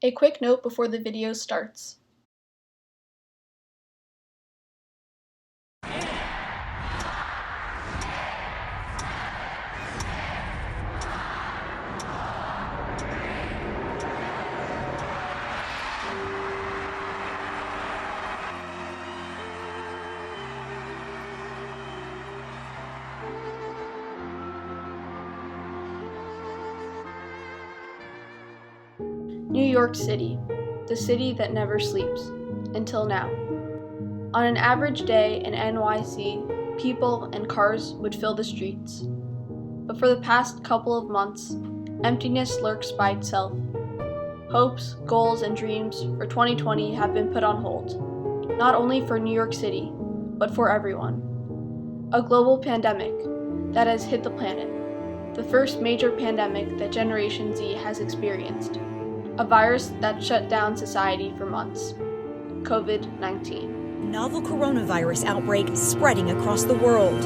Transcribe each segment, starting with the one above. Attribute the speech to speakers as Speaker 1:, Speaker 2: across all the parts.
Speaker 1: A quick note before the video starts. New York City, the city that never sleeps, until now. On an average day in NYC, people and cars would fill the streets. But for the past couple of months, emptiness lurks by itself. Hopes, goals, and dreams for 2020 have been put on hold, not only for New York City, but for everyone. A global pandemic that has hit the planet, the first major pandemic that Generation Z has experienced. A virus that shut down society for months. COVID-19.
Speaker 2: Novel coronavirus outbreak spreading across the world,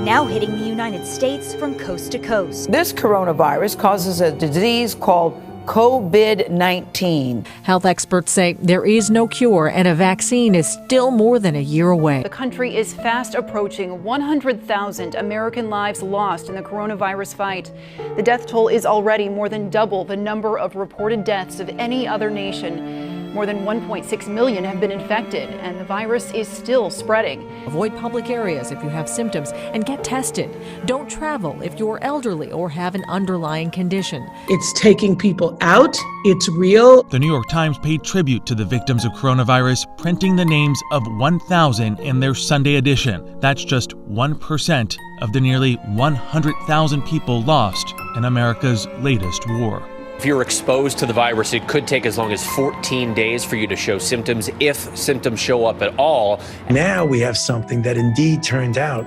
Speaker 2: now hitting the United States from coast to coast.
Speaker 3: This coronavirus causes a disease called COVID-19.
Speaker 4: Health experts say there is no cure and a vaccine is still more than a year away.
Speaker 5: The country is fast approaching 100,000 American lives lost in the coronavirus fight. The death toll is already more than double the number of reported deaths of any other nation. More than 1.6 million have been infected, and the virus is still spreading.
Speaker 4: Avoid public areas if you have symptoms and get tested. Don't travel if you're elderly or have an underlying condition.
Speaker 6: It's taking people out. It's real.
Speaker 7: The New York Times paid tribute to the victims of coronavirus, printing the names of 1,000 in their Sunday edition. That's just 1% of the nearly 100,000 people lost in America's latest war.
Speaker 8: If you're exposed to the virus, it could take as long as 14 days for you to show symptoms, if symptoms show up at all.
Speaker 9: Now we have something that indeed turned out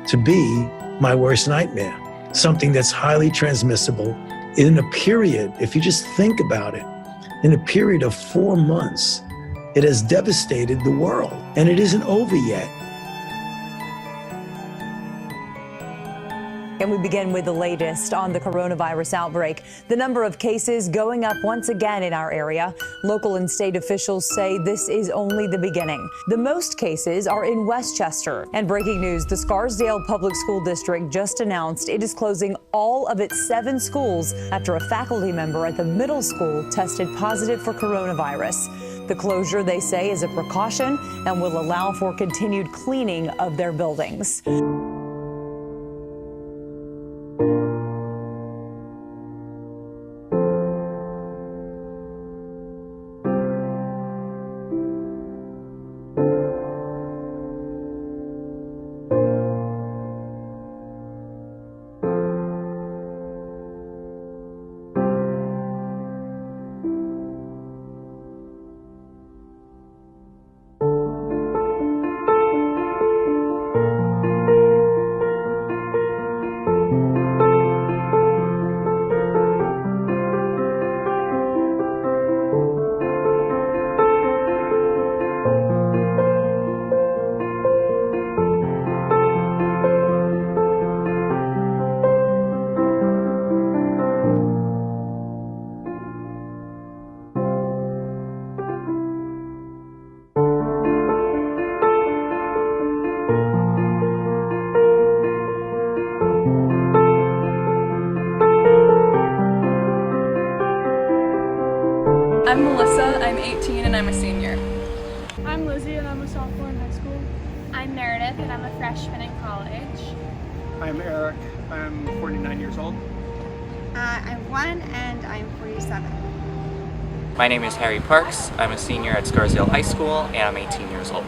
Speaker 9: to be my worst nightmare, something that's highly transmissible in a period, if you just think about it, in a period of 4 months, it has devastated the world, and it isn't over yet.
Speaker 10: And we begin with the latest on the coronavirus outbreak. The number of cases going up once again in our area. Local and state officials say this is only the beginning. The most cases are in Westchester. And breaking news, the Scarsdale Public School District just announced it is closing all of its 7 schools after a faculty member at the middle school tested positive for coronavirus. The closure, they say, is a precaution and will allow for continued cleaning of their buildings.
Speaker 11: I'm Melissa, I'm 18 and I'm a senior.
Speaker 12: I'm Lizzie and I'm a sophomore in high school.
Speaker 13: I'm Meredith and I'm a freshman in college.
Speaker 14: I'm Eric, I'm 49 years old.
Speaker 15: I'm 1 and I'm 47.
Speaker 16: My name is Harry Parks, I'm a senior at Scarsdale High School and I'm 18 years old.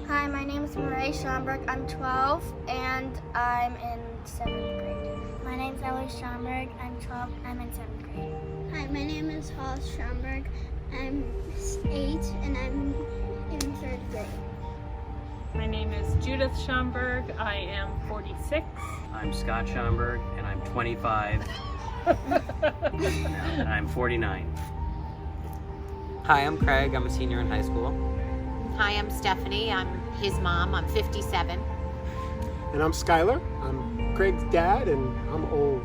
Speaker 17: Hi, my name is Murray Schomburg, I'm 12 and I'm in 7th grade.
Speaker 18: My name is Ellie Schomburg, I'm 12, I'm in 7th grade.
Speaker 19: Hi, my name is Hollis Schomburg. I'm 8 and I'm in 3rd grade.
Speaker 20: My name is Judith Schomburg. I am 46.
Speaker 2: I'm Scott Schomburg and I'm 25. And I'm 49.
Speaker 7: Hi, I'm Craig. I'm a senior in high school.
Speaker 8: Hi, I'm Stephanie. I'm his mom. I'm 57.
Speaker 5: And I'm Skylar. I'm Craig's dad and I'm old.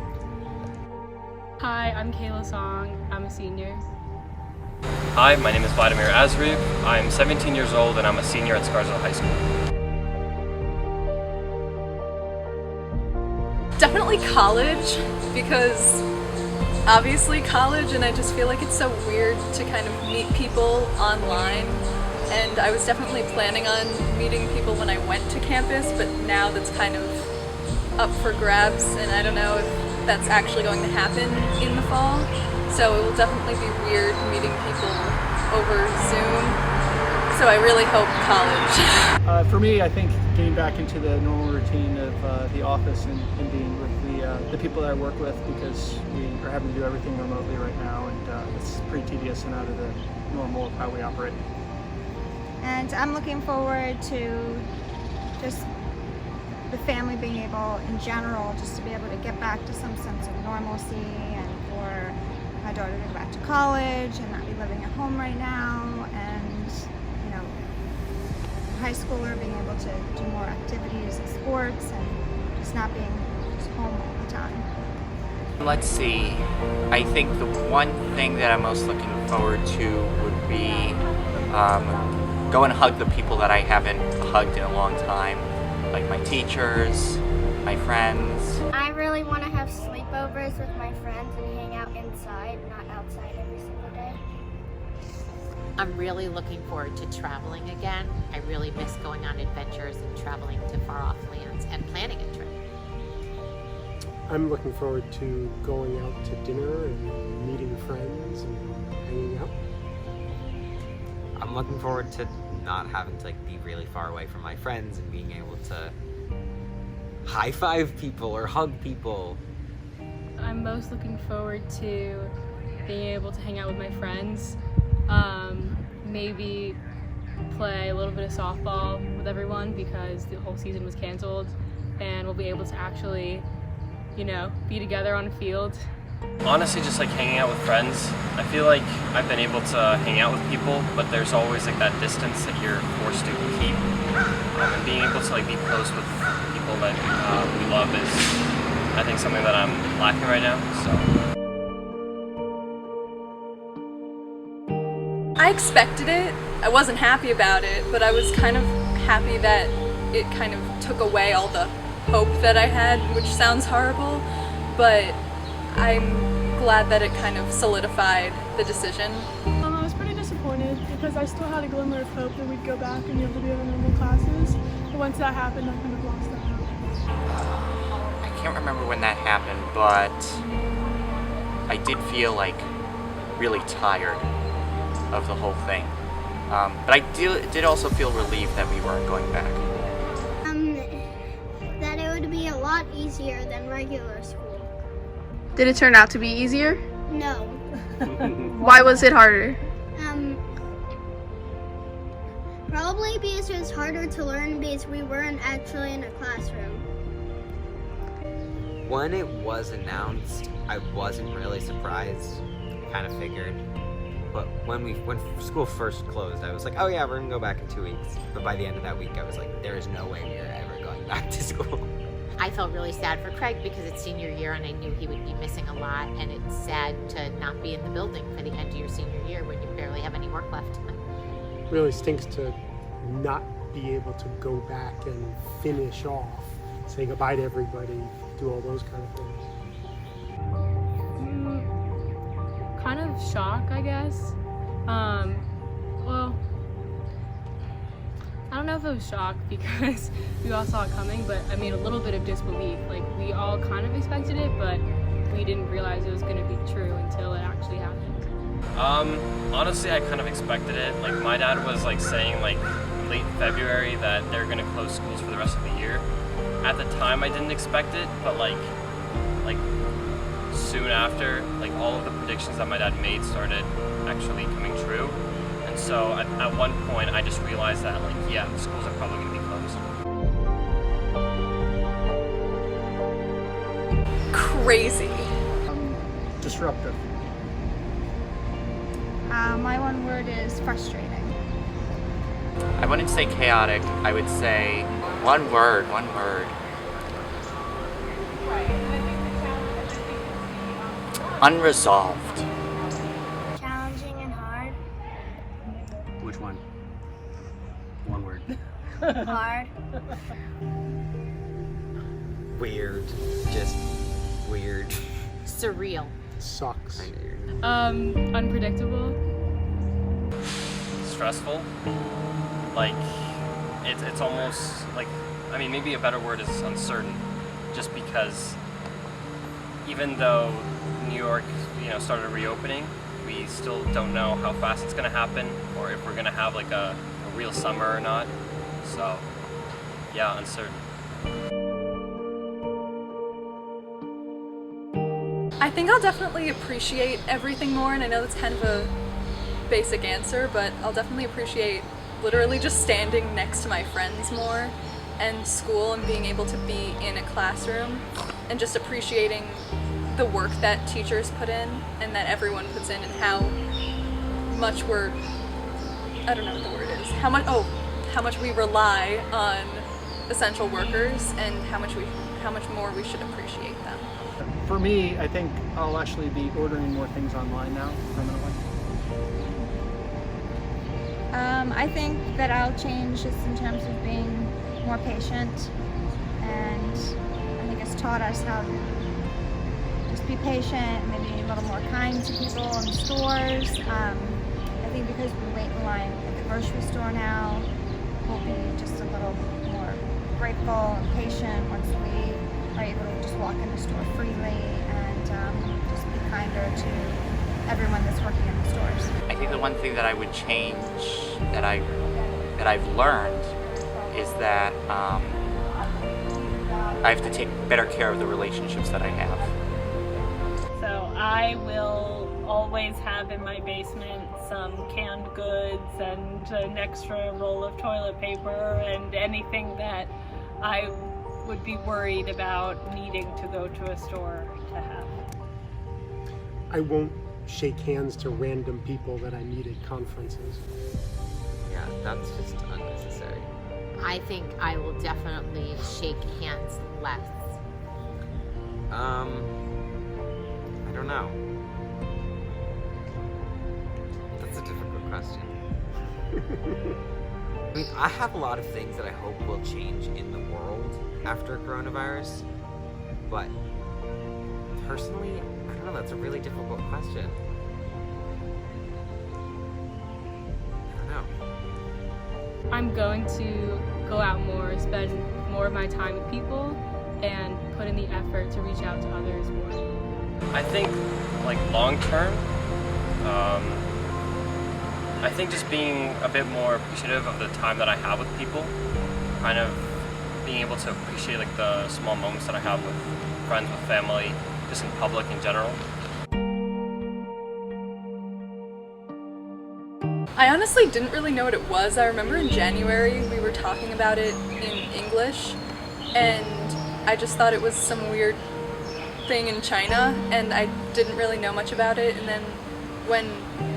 Speaker 4: Hi, I'm Kayla Song. I'm a senior.
Speaker 21: Hi, my name is Vladimir Azriv. I'm 17 years old and I'm a senior at Scarsdale High School.
Speaker 11: Definitely college, because obviously college, and I just feel like it's so weird to kind of meet people online. And I was definitely planning on meeting people when I went to campus, but now that's kind of up for grabs, and I don't know if that's actually going to happen in the fall. So it will definitely be weird meeting people over Zoom. So I really hope college.
Speaker 14: For me, I think getting back into the normal routine of the office and being with the people that I work with, because we are having to do everything remotely right now, and it's pretty tedious and out of the normal of how we operate.
Speaker 15: And I'm looking forward to just the family being able, in general, just to be able to get back to some sense of normalcy, and for my daughter to go back to college and not be living at home right now, and, you know, a high schooler being able to do more activities and sports and just not being just home all the time.
Speaker 16: Let's see. I think the one thing that I'm most looking forward to would be go and hug the people that I haven't hugged in a long time, like my teachers, my friends.
Speaker 17: I really want to have sleepovers with my friends and hang out inside, not outside every single day.
Speaker 22: I'm really looking forward to traveling again. I really miss going on adventures and traveling to far off lands and planning a trip.
Speaker 23: I'm looking forward to going out to dinner and meeting friends and hanging out.
Speaker 24: I'm looking forward to not having to be really far away from my friends and being able to high five people or hug people.
Speaker 11: I'm most looking forward to being able to hang out with my friends, maybe play a little bit of softball with everyone because the whole season was canceled, and we'll be able to actually, you know, be together on a field.
Speaker 21: Honestly, just hanging out with friends. I feel like I've been able to hang out with people, but there's always that distance that you're forced to keep. And being able to be close with people that we love is, I think, something that I'm lacking right now. So
Speaker 11: I expected it. I wasn't happy about it, but I was kind of happy that it kind of took away all the hope that I had, which sounds horrible, but I'm glad that it kind of solidified the decision.
Speaker 12: I was pretty disappointed because I still had a glimmer of hope that we'd go back and be able to be in normal classes. But once that happened, I kind of lost that hope.
Speaker 16: I can't remember when that happened, but I did feel really tired of the whole thing. But I did also feel relieved that we weren't going back.
Speaker 19: That it would be a lot easier than regular school.
Speaker 1: Did it turn out to be easier?
Speaker 19: No.
Speaker 1: Why was it harder?
Speaker 19: Probably because it was harder to learn because we weren't actually in a classroom.
Speaker 24: When it was announced, I wasn't really surprised. Kind of figured. But when school first closed, I was like, oh yeah, we're gonna go back in 2 weeks. But by the end of that week, I was like, there is no way we are ever going back to school.
Speaker 22: I felt really sad for Craig because it's senior year and I knew he would be missing a lot, and it's sad to not be in the building for the end of your senior year when you barely have any work left.
Speaker 23: Really stinks to not be able to go back and finish off, say goodbye to everybody, do all those kind of things.
Speaker 11: Kind of shock, I guess. Well, I don't know if it was shock because we all saw it coming, but I mean a little bit of disbelief. We all kind of expected it, but we didn't realize it was going to be true until it actually happened.
Speaker 21: honestly, I kind of expected it. My dad was saying late February that they're gonna close schools for the rest of the year. At the time, I didn't expect it, but soon after, all of the predictions that my dad made started actually coming true. And so at one point, I just realized that yeah, the schools are probably gonna be closed.
Speaker 11: Crazy.
Speaker 14: Disruptive.
Speaker 15: My one word is frustrating.
Speaker 16: I wouldn't say chaotic. I would say one word. Unresolved.
Speaker 17: Challenging and hard.
Speaker 18: Hard.
Speaker 24: Weird. Just weird.
Speaker 22: Surreal.
Speaker 23: Sucks.
Speaker 20: Unpredictable.
Speaker 21: Stressful. Like, it's almost like, I mean, maybe a better word is uncertain, just because even though New York, started reopening, we still don't know how fast it's gonna happen, or if we're gonna have like a real summer or not. So, yeah, uncertain.
Speaker 11: I think I'll definitely appreciate everything more, and I know that's kind of a basic answer, but I'll definitely appreciate literally just standing next to my friends more, and school, and being able to be in a classroom, and just appreciating the work that teachers put in and that everyone puts in, and how much I don't know what the word is, how much we rely on essential workers, and how much more we should appreciate them.
Speaker 14: For me, I think I'll actually be ordering more things online now, permanently.
Speaker 15: I think that I'll change just in terms of being more patient, and I think it's taught us how to just be patient, maybe a little more kind to people in the stores. I think because we wait in line at the grocery store now, we'll be just a little more grateful and patient once we are able to just walk in the store freely, and just be kinder to everyone that's working in the stores.
Speaker 16: I think the one thing that I would change that I've learned is that I have to take better care of the relationships that I have.
Speaker 20: So I will always have in my basement some canned goods and an extra roll of toilet paper and anything that I would be worried about needing to go to a store to have.
Speaker 23: I won't shake hands to random people that I meet at conferences.
Speaker 24: Yeah, that's just unnecessary.
Speaker 22: I think I will definitely shake hands less.
Speaker 24: I don't know. That's a difficult question. I mean, I have a lot of things that I hope will change in the world after coronavirus, but personally, I don't know, that's a really difficult question. I don't know.
Speaker 20: I'm going to go out more, spend more of my time with people, and put in the effort to reach out to others more.
Speaker 21: I think, like, long term, I think just being a bit more appreciative of the time that I have with people, kind of being able to appreciate like the small moments that I have with friends, with family, just in public in general.
Speaker 11: I honestly didn't really know what it was. I remember in January we were talking about it in English, and I just thought it was some weird thing in China, and I didn't really know much about it. And then when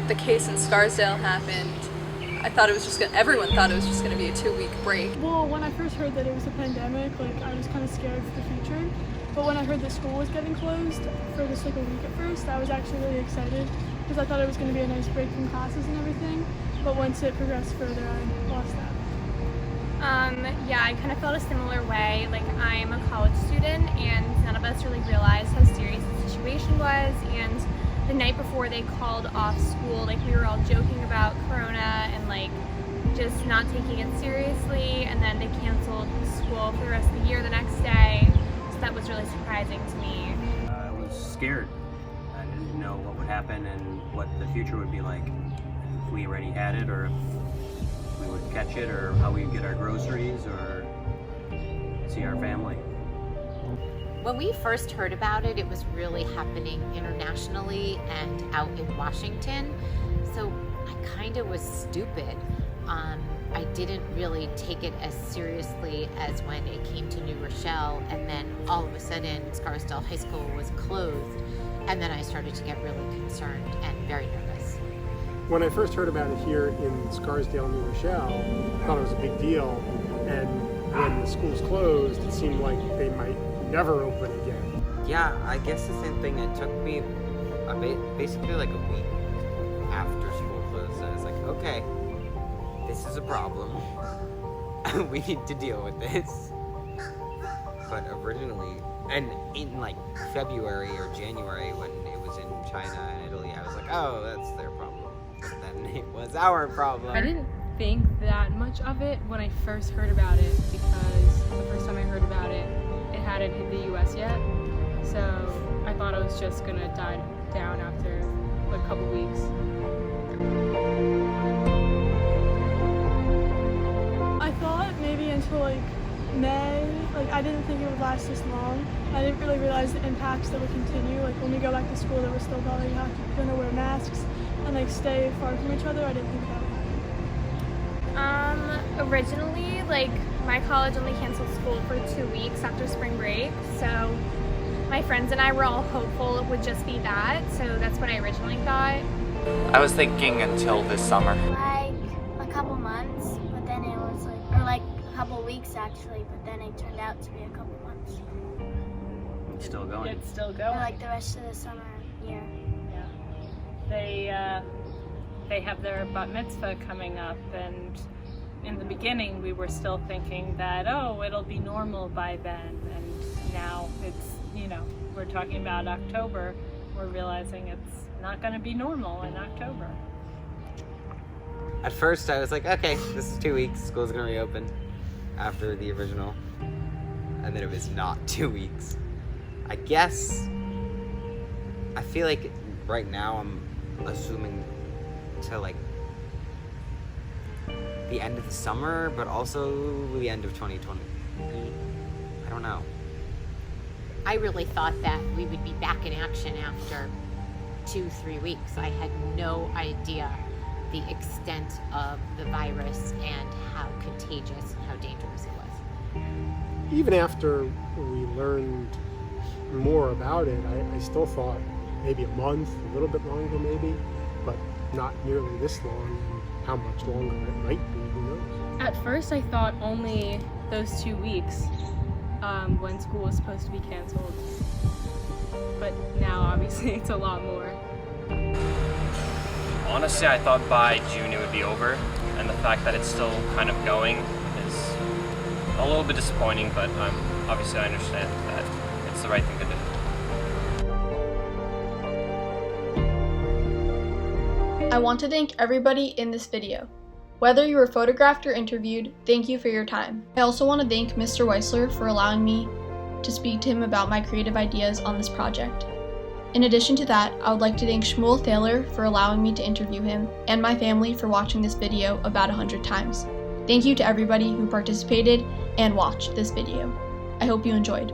Speaker 11: the case in Scarsdale happened, everyone thought it was just gonna be a 2-week break.
Speaker 12: Well, when I first heard that it was a pandemic, like, I was kind of scared for the future. But when I heard that school was getting closed for just like a week at first, I was actually really excited because I thought it was going to be a nice break from classes and everything. But once it progressed further, I lost that.
Speaker 13: Yeah, I kind of felt a similar way. Like, I'm a college student, and none of us really realized how serious the situation was. And the night before they called off school, like, we were all joking about Corona and like just not taking it seriously. And then they canceled school for the rest of the year the next day. So that was really surprising to me.
Speaker 3: I was scared. I didn't know what would happen and what the future would be like. If we already had it, or if we would catch it, or how we'd get our groceries, or see our family.
Speaker 22: When we first heard about it, it was really happening internationally and out in Washington. So I kind of was stupid. I didn't really take it as seriously as when it came to New Rochelle, and then all of a sudden Scarsdale High School was closed, and then I started to get really concerned and very nervous.
Speaker 23: When I first heard about it here in Scarsdale, New Rochelle, I thought it was a big deal, and when the schools closed, it seemed like they might never open again.
Speaker 24: Yeah, I guess the same thing. It took me basically like a week after school closed. I was like, okay, this is a problem. we need to deal with this. But originally, and in like February or January when it was in China and Italy, I was like, oh, that's their problem. But then it was our problem.
Speaker 2: I didn't think that much of it when I first heard about it, because the first time I heard about it, it hadn't hit the US yet. So I thought it was just gonna die down after a couple weeks.
Speaker 12: I thought maybe until like May, like I didn't think it would last this long. I didn't really realize the impacts that would continue. Like when we go back to school, that we're still probably gonna wear masks and like stay far from each other. I didn't think that would happen.
Speaker 13: Originally, like my college only canceled school for 2 weeks after spring break, so my friends and I were all hopeful it would just be that, so that's what I originally thought.
Speaker 16: I was thinking until this summer.
Speaker 18: Like a couple months, but then it was like, or like a couple weeks actually, but then it turned out to be a couple months.
Speaker 3: It's still going.
Speaker 20: It's still
Speaker 18: Or
Speaker 20: going.
Speaker 18: like the rest of the summer year.
Speaker 20: Yeah. They have their bat mitzvah coming up, and in the beginning we were still thinking that, oh, it'll be normal by then, and now it's, we're talking about October, we're realizing it's not going to be normal in October.
Speaker 24: At first I was like, okay, this is 2 weeks, school's gonna reopen after the original. And then it was not 2 weeks. I guess, I feel like right now I'm assuming to like the end of the summer, but also the end of 2020. I don't know.
Speaker 22: I really thought that we would be back in action after 2-3 weeks. I had no idea the extent of the virus and how contagious and how dangerous it was.
Speaker 23: Even after we learned more about it, I still thought maybe a month, a little bit longer maybe, but not nearly this long, and how much longer it might be, who knows.
Speaker 2: At first I thought only those 2 weeks when school was supposed to be canceled, but now obviously it's a lot more.
Speaker 21: Honestly, I thought by June it would be over, and the fact that it's still kind of going is a little bit disappointing, but obviously I understand that it's the right thing to do.
Speaker 1: I want to thank everybody in this video. Whether you were photographed or interviewed, thank you for your time. I also want to thank Mr. Weissler for allowing me to speak to him about my creative ideas on this project. In addition to that, I would like to thank Shmuel Thaler for allowing me to interview him, and my family for watching this video about 100 times. Thank you to everybody who participated and watched this video. I hope you enjoyed.